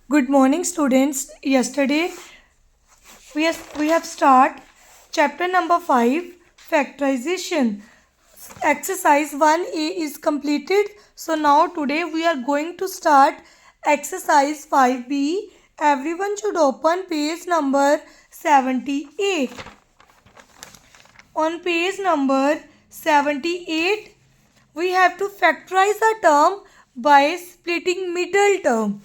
Good morning, students. Yesterday we have start chapter number 5 factorization. Exercise 1A is completed. So now today we are going to start exercise 5B. Everyone should open page number 78. On page number 78 we have to factorize a term by splitting middle term.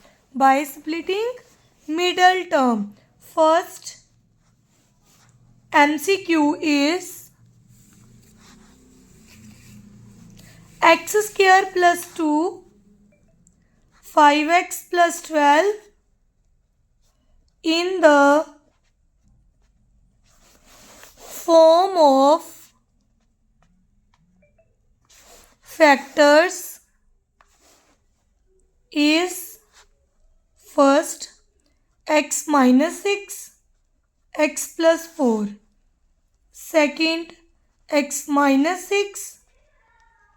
First MCQ is x square plus 2 5x plus 12 in the form of factors is first x minus 6 x plus 4, second x minus 6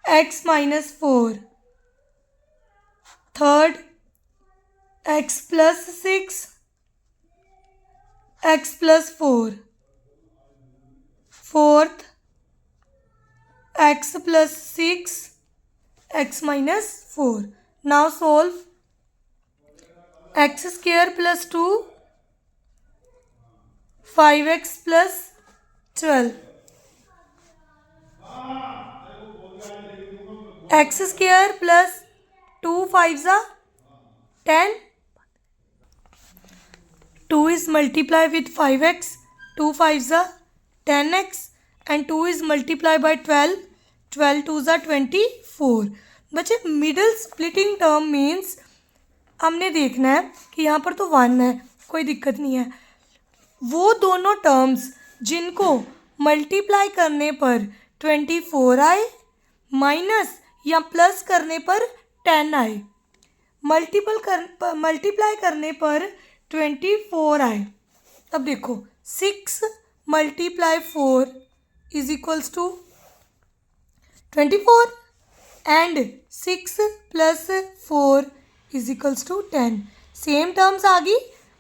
x minus 4, third x plus 6 x plus 4, fourth x plus 6 x minus 4. Now solve. X square plus 2 5x plus 12. X square plus 2 5s are 10. 2 is multiplied with 5x. 2 5s are 10x. And 2 is multiplied by 12. 12 2s are 24. बच्चे middle splitting term means हमने देखना है कि यहाँ पर तो 1 है, कोई दिक्कत नहीं है। वो दोनों टर्म्स जिनको मल्टीप्लाई करने पर 24 आए माइनस या प्लस करने पर 10 आए, मल्टीप्लाई करने पर 24 आए। अब देखो 6 multiply 4 is equals to 24 and 6 plus 4 is equals to 10। Same terms आ गई,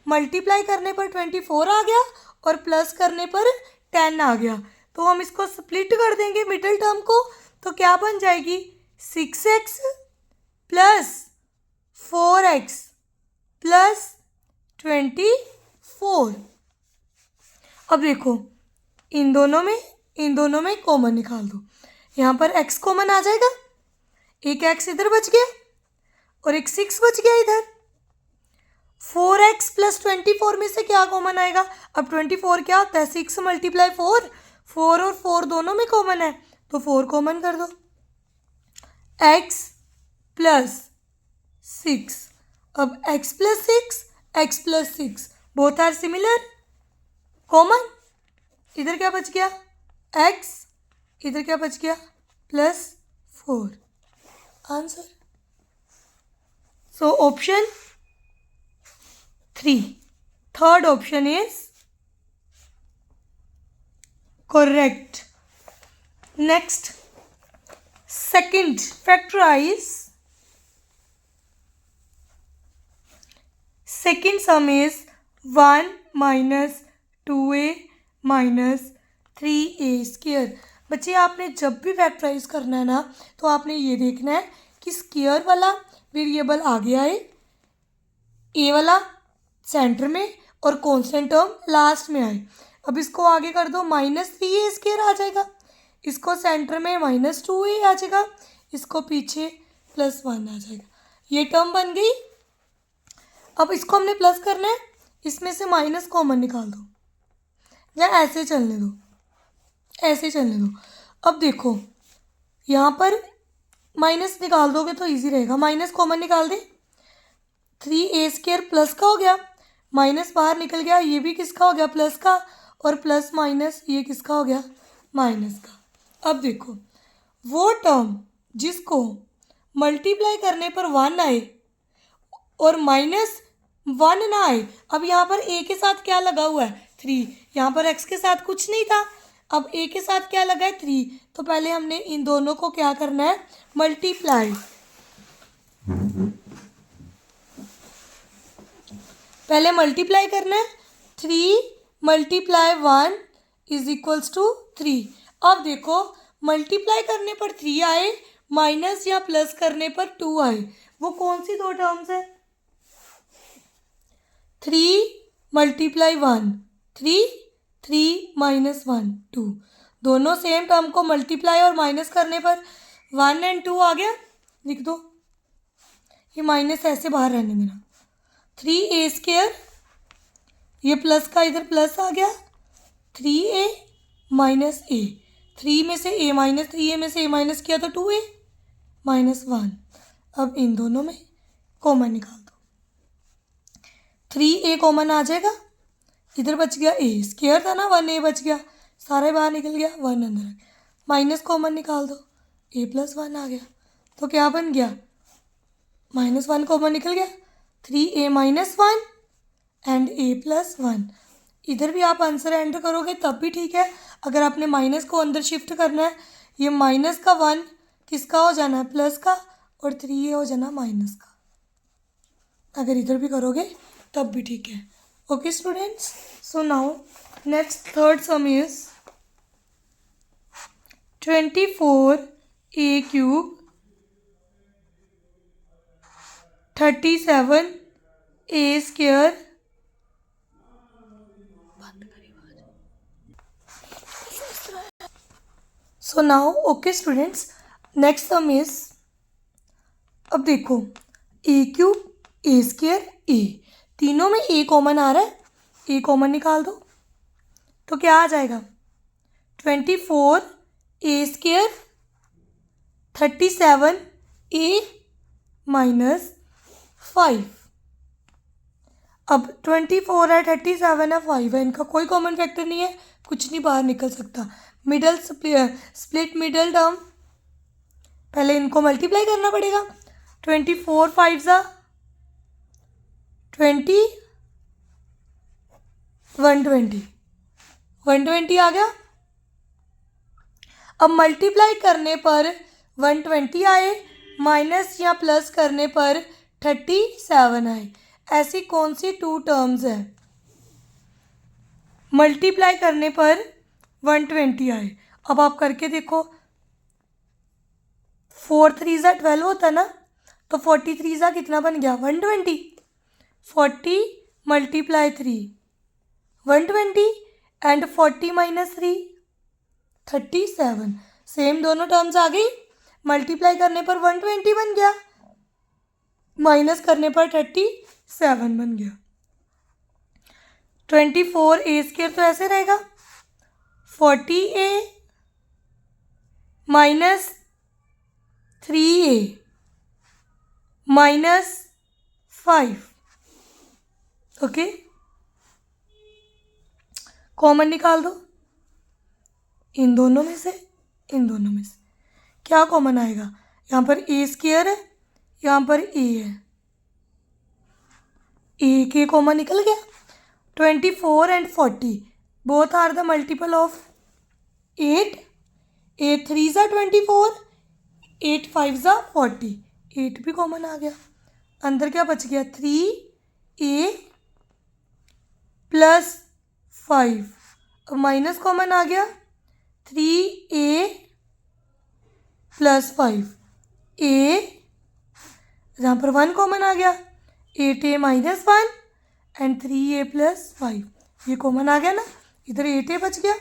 मल्टीप्लाई करने पर 24 आ गया और प्लस करने पर 10 आ गया। तो हम इसको स्प्लिट कर देंगे मिडिल टर्म को, तो क्या बन जाएगी 6x प्लस 4x प्लस 24। अब देखो इन दोनों में कॉमन निकाल दो। यहाँ पर x कॉमन आ जाएगा, एक x इधर बच गया और एक 6 बच गया इधर। 4x प्लस 24 में से क्या कॉमन आएगा? अब 24 क्या होता है? 6 मल्टीप्लाई 4, 4 और 4 दोनों में कॉमन है तो 4 कॉमन कर दो। x प्लस 6, अब x plus 6 x plus 6 both are similar, common. इधर क्या बच गया? x, इधर क्या बच गया? Plus 4। Answer. So option 3, third option is correct. Next, second, factorize. Second sum is 1 minus 2a minus 3a square. बच्चे आपने जब भी फैक्टराइज करना है ना तो आपने ये देखना है कि स्क्वायर वाला वेरिएबल आगे आए, ए वाला सेंटर में और कांस्टेंट टर्म लास्ट में आए। अब इसको आगे कर दो, -3a स्क्वायर आ जाएगा, इसको सेंटर में -2a आ जाएगा, इसको पीछे +1 आ जाएगा। ये टर्म बन गई। अब इसको हमने प्लस करना है, इसमें से माइनस कॉमन निकाल दो या ऐसे चलने दो, ऐसे चलने दो। अब देखो यहाँ पर माइनस निकाल दोगे तो इजी रहेगा, माइनस कॉमन निकाल दे, 3a स्क्वायर प्लस का हो गया, माइनस बाहर निकल गया, ये भी किसका हो गया? प्लस का, और प्लस माइनस ये किसका हो गया? माइनस का। अब देखो वो टर्म जिसको मल्टीप्लाई करने पर 1 आए और -1 ना आए। अब यहाँ पर a के साथ क्या लगा हुआ है? 3। यहाँ पर x के साथ कुछ नहीं था, अब a के साथ क्या लगा है? 3। तो पहले हमने इन दोनों को क्या करना है? मल्टीप्लाई। पहले मल्टीप्लाई करना है, 3 मल्टीप्लाई 1 इज इक्वल्स टू 3। अब देखो मल्टीप्लाई करने पर 3 आए, माइनस या प्लस करने पर 2 आए, वो कौन सी दो टर्म्स है? 3 मल्टीप्लाई 1 3, 3 माइनस 1 2, दोनों सेम टर्म को मल्टीप्लाई और माइनस करने पर 1 एंड 2 आ गया। लिख दो, ये माइनस ऐसे बाहर रहने देना। 3a², ये प्लस का इधर प्लस आ गया, 3a माइनस a, 3 में से a माइनस 3a में से a माइनस किया तो 2a माइनस 1। अब इन दोनों में कॉमन निकाल दो, 3a कॉमन आ जाएगा, इधर बच गया a² था ना, 1a बच गया, सारे बाहर निकल गया, 1 अंदर आ गया, माइनस कॉमन निकाल दो, a + 1 आ गया, तो क्या बन गया? -1 कॉमन निकल गया, 3a - 1 एंड a + 1। इधर भी आप आंसर एंटर करोगे तब भी ठीक है। अगर आपने माइनस को अंदर शिफ्ट करना है, ये माइनस का 1 किसका हो जाना है? प्लस का, और 3a हो जाना माइनस का। अगर इधर भी करोगे तब भी ठीक है। Okay students, so now next third some is 24a³ 37a²। So now okay students, next sum is, अब देखो a³ a² a, तीनों में a कॉमन आ रहा है, a कॉमन निकाल दो तो क्या आ जाएगा? 24a² 37a - 5। अब 24 है, 37 है, 5 है, इनका कोई कॉमन फैक्टर नहीं है, कुछ नहीं बाहर निकल सकता। मिडल स्प्लिट मिडल टर्म, पहले इनको मल्टीप्लाई करना पड़ेगा। 24 5 20, 120, 120 आ गया। अब मल्टीप्लाई करने पर 120 आए, माइनस या प्लस करने पर 37 आए। ऐसी कौन सी 2 टर्म्स है? मल्टीप्लाई करने पर 120 आए। अब आप करके देखो, 4 3 12 होता ना, तो 43 कितना बन गया? 120। 40 मल्टीप्लाई 3 120 एंड 40 - 3 37। सेम दोनों टर्म्स आ गई, मल्टीप्लाई करने पर 120 बन गया, माइनस करने पर 37 बन गया। 24a² तो ऐसे रहेगा, 40a - 3a - 5। ओके, कॉमन निकाल दो, इन दोनों में से, इन दोनों में से क्या कॉमन आएगा? यहाँ पर a² है, यहाँ पर a है, a के कॉमन निकल गया। 24 and 40 both are the multiple of 8, 8 3 24, 8 5 40, 8 भी कॉमन आ गया। अंदर क्या बच गया? 3a + 5, अब माइनस कॉमन आ गया, 3a + 5, a यहाँ पर 1 कॉमन आ गया, 8a - 1 एंड 3a + 5, ये कॉमन आ गया ना, इधर 8a बच गया,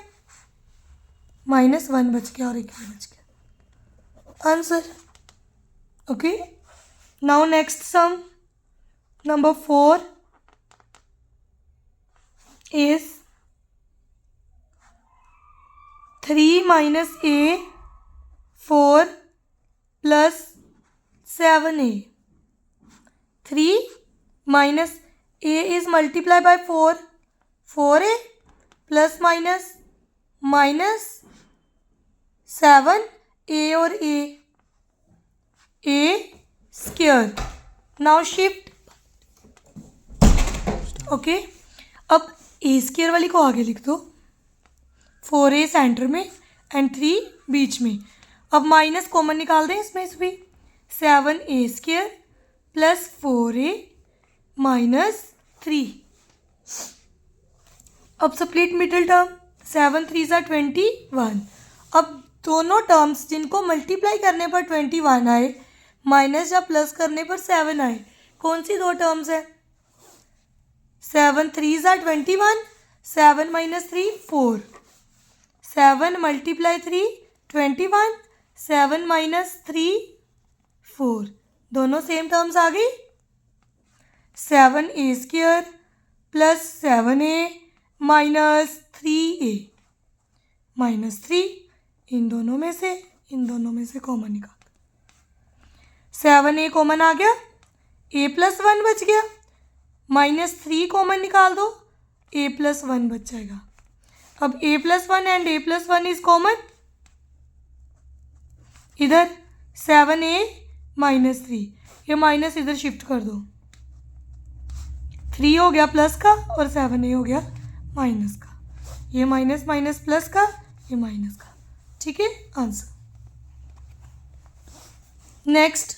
-1 बच गया और एक a बच गया। Answer. Okay, now next sum number 4 is 3 - a 4 + 7a। 3 minus a is multiplied by 4, 4a plus minus 7 a और a square। now shift। Okay, अब a² वाली को आगे लिख दो, 4a सेंटर में एंड 3 बीच में। अब माइनस कॉमन निकाल दें इसमें से भी, 7a² + 4a - 3। अब स्प्लिट मिडिल टर्म, 7 3 ज़ा 21। अब दोनों टर्म्स जिनको मल्टीप्लाई करने पर 21 आए माइनस या प्लस करने पर 7 आए, कौन सी दो टर्म्स है? 7 3 ज़ा 21, 7 माइनस 3 4, 7 मल्टीप्लाई 3 21, 7 माइनस 3 4, दोनों सेम टर्म्स आ गई। 7a square plus 7a minus 3a minus 3, इन दोनों में से कॉमन निकाल। 7a कॉमन आ गया, a प्लस 1 बच गया, माइनस 3 कॉमन निकाल दो, a प्लस 1 बच जाएगा। अब a plus 1 and a plus 1 is common, इधर 7a माइनस 3, ये माइनस इधर शिफ्ट कर दो, 3 हो गया प्लस का और 7a हो गया माइनस का, ये माइनस माइनस प्लस का, ये माइनस का। ठीक है, answer. Next,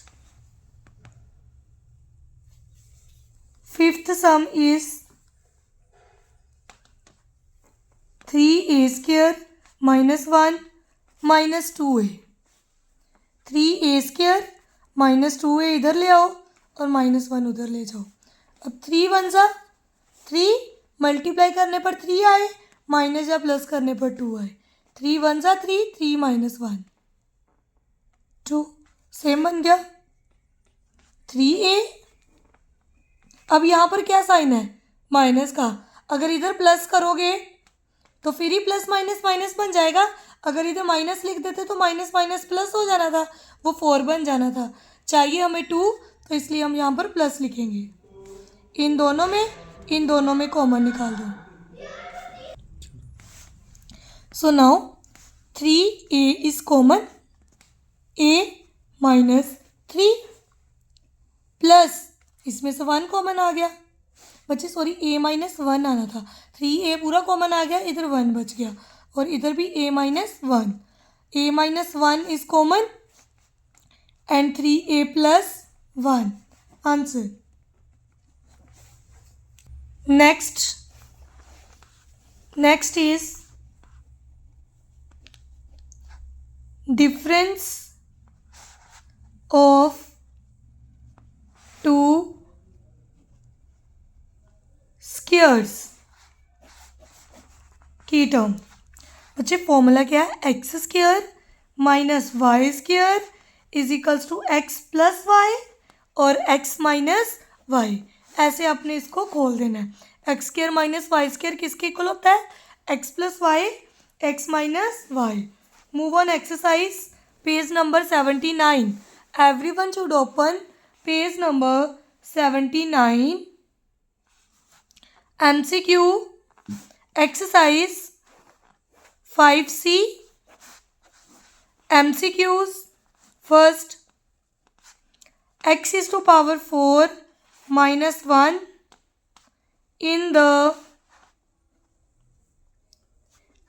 fifth some is 3a square minus 1 minus 2a। 3a square minus 2a इधर ले आओ और माइनस 1 उधर ले जाओ। अब 3 1 ज़ा 3, मल्टीप्लाई करने पर 3 आए, माइनस या प्लस करने पर 2 आए। 3 1 ज़ा 3, 3 माइनस 1 2, सेम बन गया 3a। अब यहाँ पर क्या साइन है? माइनस का। अगर इधर प्लस करोगे तो फिर ही प्लस माइनस माइनस बन जाएगा। अगर इधर माइनस लिख देते तो माइनस माइनस प्लस हो जाना था, वो 4 बन जाना था। चाहिए हमें 2, तो इसलिए हम यहाँ पर प्लस लिखेंगे। इन दोनों में कॉमन निकाल दो। So now 3a is common, a minus 3 plus इसमें से 1 कॉमन आ गया बच्चे, सॉरी a माइनस 1 आना था, 3a पूरा कॉमन आ गया, इधर 1 बच गया और इधर भी a minus 1। a minus 1 is common and 3a plus 1, answer. Next is difference of 2 squares की टर्म। बच्चे फॉर्मूला क्या है? X square minus y square is equals to x plus y और एक्स माइनस वाई। ऐसे आपने इसको खोल देना है। X square minus y square किसके इक्वल होता है? X plus y, x minus y. Move on exercise, page number 79। Everyone should open page number 79। MCQ exercise 5C MCQs. First, x is to power 4 minus 1 in the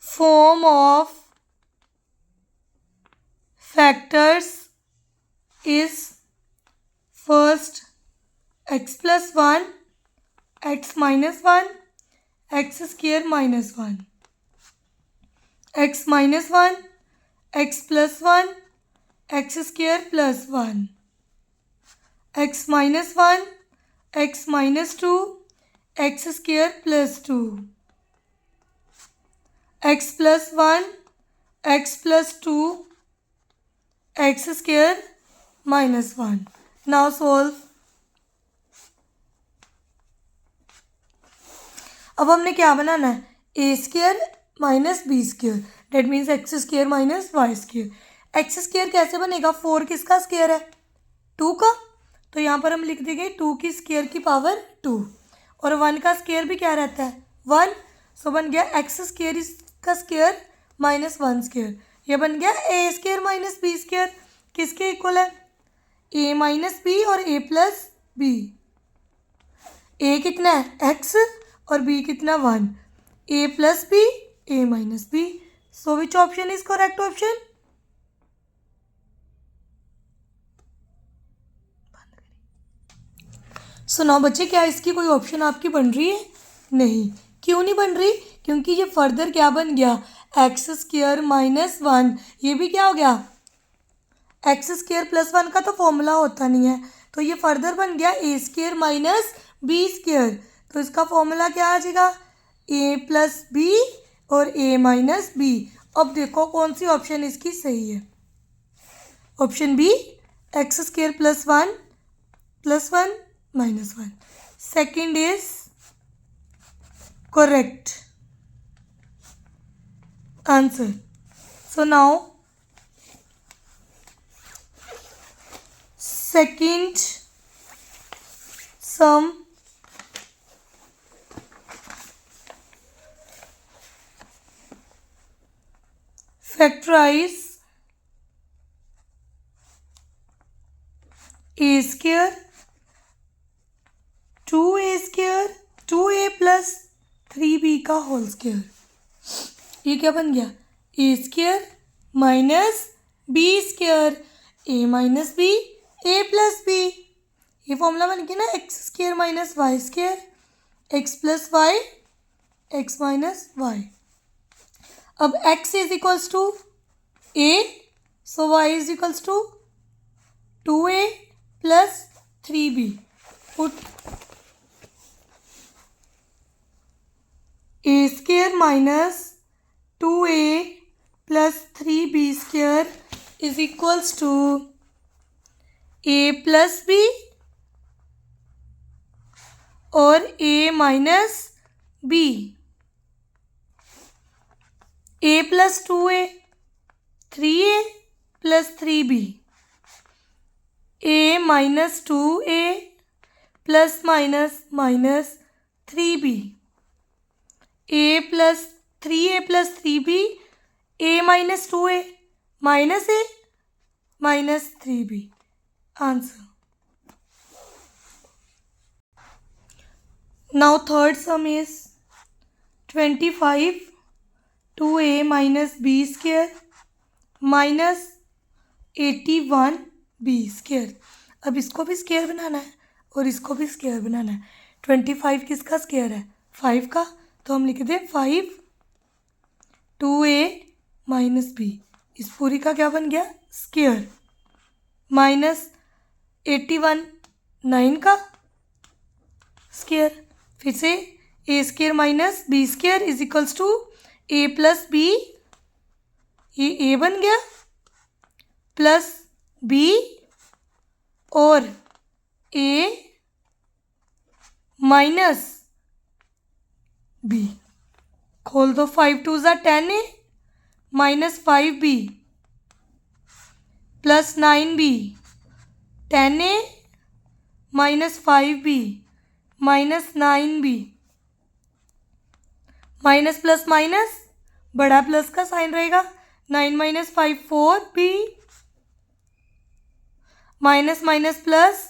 form of factors is first x plus 1, x minus 1, x square minus 1, x minus 1, x plus 1, x square plus 1, x minus 1, x minus 2, x square plus 2, x plus 1, x plus 2, x square minus 1. Now solve. अब हमने क्या बनाना है? A square minus b square, that means x square minus y square. X square कैसे बनेगा? 4 किसका square है? 2 का। तो यहाँ पर हम लिख देंगे 2 की स्क्वायर की पावर 2 और 1 का स्क्वायर भी क्या रहता है? 1। सो बन गया एक्स स्क्वायर का स्क्वायर माइनस 1 स्क्वायर। ये बन गया a square minus b square. किसके इक्वल है? ए माइनस बी और ए प्लस बी। ए कितना है? एक्स और b कितना? 1। a plus b, a minus b. So which option is correct option? सुनाओ बच्चे, क्या इसकी कोई ऑप्शन आपकी बन रही है? नहीं। क्यों नहीं बन रही? क्योंकि ये फर्दर क्या बन गया, एक्स स्क्वायर माइनस 1। ये भी क्या हो गया, एक्स स्क्वायर प्लस 1 का तो फॉर्मूला होता नहीं है, तो ये फर्दर बन गया a square minus b square. तो इसका फॉर्मूला क्या आ जाएगा, ए प्लस बी और ए माइनस बी। अब देखो कौन सी ऑप्शन इसकी सही है। Option B, x square plus 1 minus 1, second is correct answer. So now second sum, factorize a square 2a plus 3b का होल स्क्वायर। ये क्या बन गया, a square minus b square, a minus B A plus b. ये formula बन गया ना, x square minus y square, x plus y x minus y. अब x is equals to a, so y is equals to 2a प्लस 3b। Put a square minus 2a plus 3b square is equals to a plus b और a minus b। a plus 2a 3a plus 3b, a minus 2a plus minus minus 3b, a plus 3a plus 3b, a minus 2a minus a minus 3b। Answer. Now third sum is 25 2a minus b square minus 81 b square। अब इसको भी square बनाना है और इसको भी square बनाना है। 25 किसका square है, 5 का, तो हम लिख दें 5 2a माइनस बी। इस पूरी का क्या बन गया, स्क्वायर, माइनस 81 9 का स्क्वायर। फिर से a square minus b square is equals to a plus b, ये ए बन गया, प्लस बी और ए माइनस बी। खोल दो, 5 2 ज़ा 10a minus 5b plus 9b, 10a minus 5b minus 9b, minus plus minus बड़ा प्लस का साइन रहेगा, 9 minus 5 4b, minus minus plus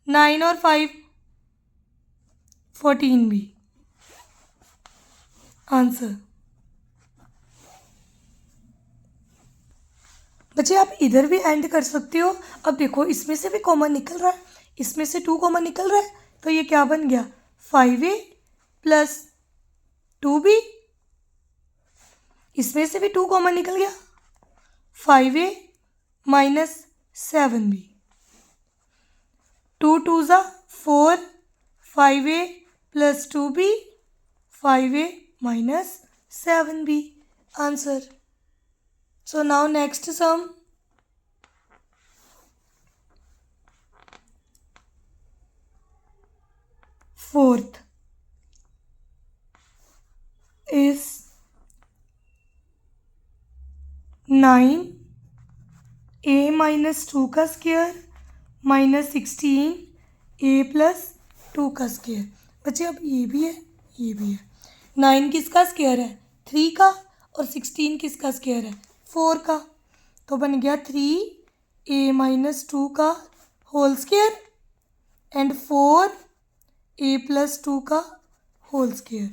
9 और 5 14b। आंसर। बच्चे आप इधर भी एंड कर सकते हो। अब देखो इसमें से भी कॉमन निकल रहा है, इसमें से 2 कॉमन निकल रहा है, तो ये क्या बन गया, 5a प्लस 2b। इसमें से भी 2 कॉमन निकल गया, 5a माइनस 7b। 2 2 ज़ा 4, 5a plus 2b, 5a minus 7b। Answer. So now next sum, fourth is 9 a minus 2 का स्क्वायर माइनस 16 a प्लस 2 का स्क्वायर। बच्चे अब ये भी है, ये भी है। 9 किसका स्क्वायर है, 3 का, और 16 किसका स्क्वायर है, 4 का। तो बन गया 3a माइनस 2 का whole square and 4a plus 2 का whole square.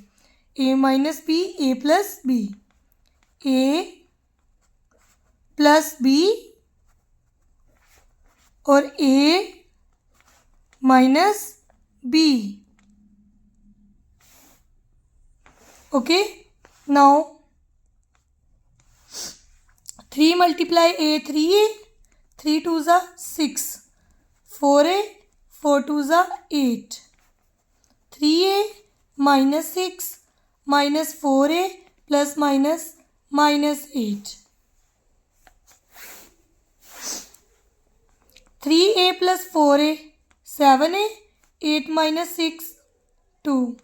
a minus B, A plus B, a plus B और a minus B. Okay, now 3 multiply A, 3A, 3 2s are 6, 4A, 4 2s are 8, 3A minus 6 minus 4A plus minus 8. 3A plus 4A, 7A, 8 minus 6, 2.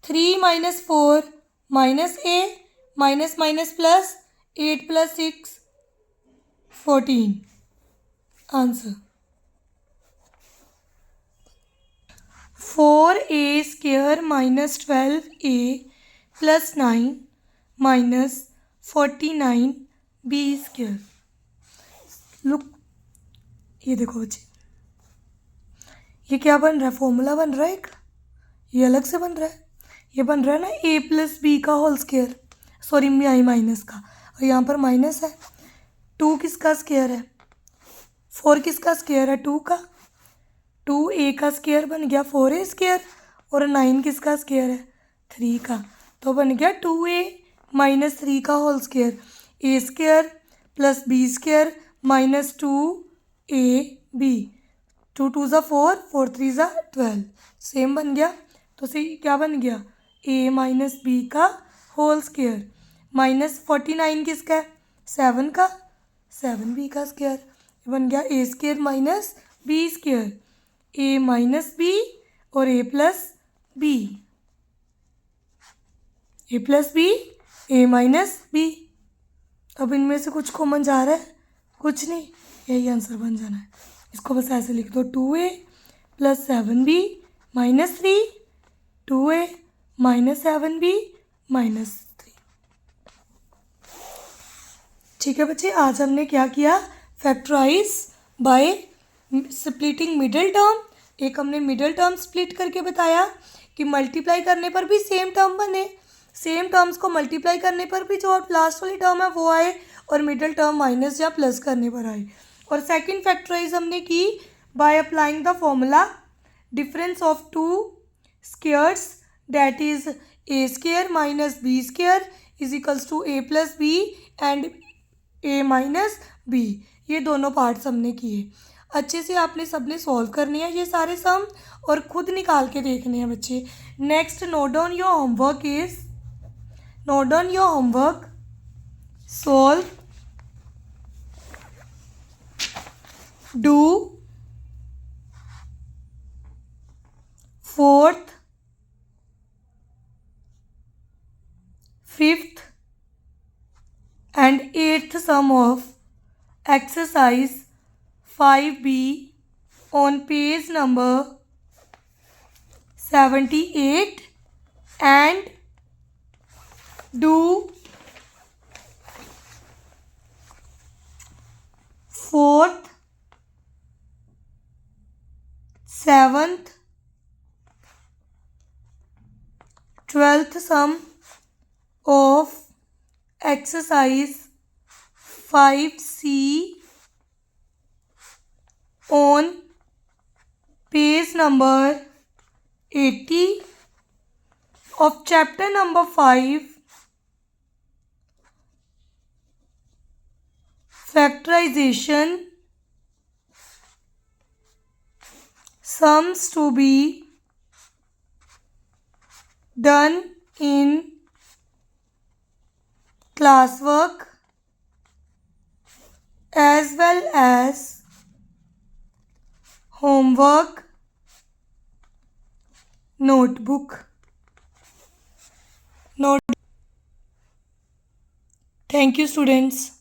3 minus 4 minus A minus plus 8 plus 6, 14. Answer. 4A square minus 12A plus 9 minus 49B square. Look, ये देखो बच्चे, ये क्या बन रहा है? Formula बन रहा है एक, ये अलग से बन रहा है। ये बन रहा है ना a प्लस बी का whole square, sorry I minus का, और यहाँ पर माइनस है। 2 किसका स्क्वायर है? 4 किसका स्क्वायर है? 2 का। 2a का स्क्वायर बन गया 4a स्क्वायर, और 9 किसका स्क्वायर है? 3 का। तो बन गया 2a माइनस 3 का whole square, a square plus b square minus 2ab। 2 2 ज़ा 4, 4 3 ज़ा 12, सेम बन गया। तो सही क्या बन गया? a माइनस बी का होल स्क्वायर माइनस 49 किसका है? 7 का, 7b का स्क्वायर। बन गया a square minus b square, a minus b और a plus b, a plus b, a minus b। अब इनमें से कुछ कॉमन जा रहा है? कुछ नहीं, यही आंसर बन जाना है। इसको बस ऐसे लिख दो, 2a plus 7b minus 3, 2a minus 7b minus 3। ठीक है बच्चे, आज हमने क्या किया? Factorise by splitting middle term. एक हमने मिडिल टर्म स्प्लिट करके बताया कि मल्टीप्लाई करने पर भी सेम टर्म बने, सेम टर्म्स को मल्टीप्लाई करने पर भी जो लास्ट वाली टर्म है वो आए, और मिडिल टर्म माइनस या प्लस करने पर आए। और सेकंड फैक्टराइज हमने की by applying the formula difference of two squares, that is a square minus b square is equals to a plus B and a minus b। ये दोनों पार्ट्स हमने किए। अच्छे से आपने सबने सॉल्व करने हैं ये सारे सम, और खुद निकाल के देखने हैं बच्चे। Next note down your homework is, note down your homework, solve, do fourth, fifth and 8th sum of exercise 5b on page number 78, and do 4th, 7th, 12th sum of exercise 5c on page number 80 of chapter number 5 factorization, sums to be done in classwork as well as homework notebook. Thank you students.